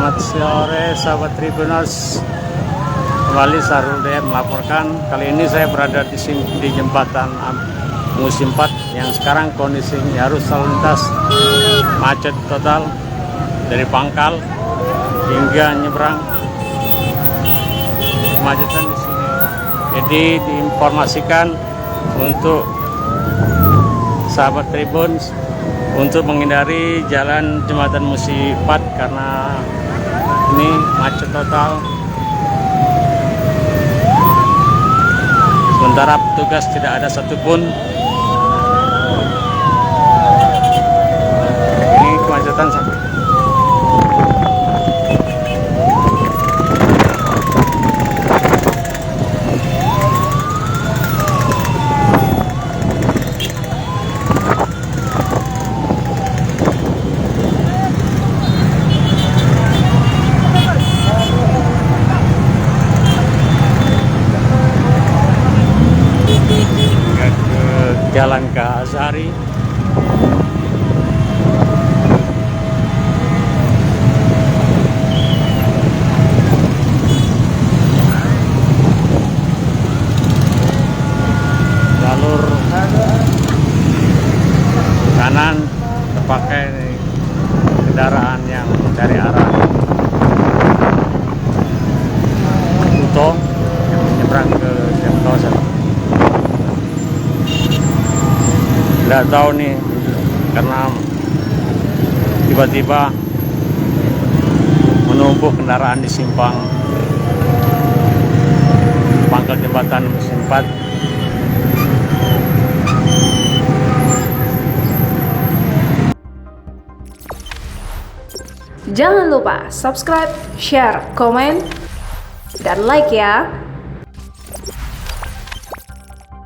Selamat sore sahabat Tribuners. Kembali Sarul Dayat melaporkan. Kali ini saya berada di jembatan musim 4 yang sekarang kondisinya arus lalu lintas macet total dari Pangkal hingga nyebrang. Kemacetan di sini. Jadi diinformasikan untuk sahabat Tribun untuk menghindari jalan jembatan Musi 4 karena ini macet total. Sementara petugas tidak ada satupun. Ini kemacetan sampai Jalan ke Azhari. Jalur kanan terpakai kendaraan yang dari arah Kuto yang menyeberang ke kawasan. Tidak tahu nih karena tiba-tiba menumpuk kendaraan di simpang Pangkal jembatan musim 4. Jangan lupa subscribe, share, komen, dan like ya.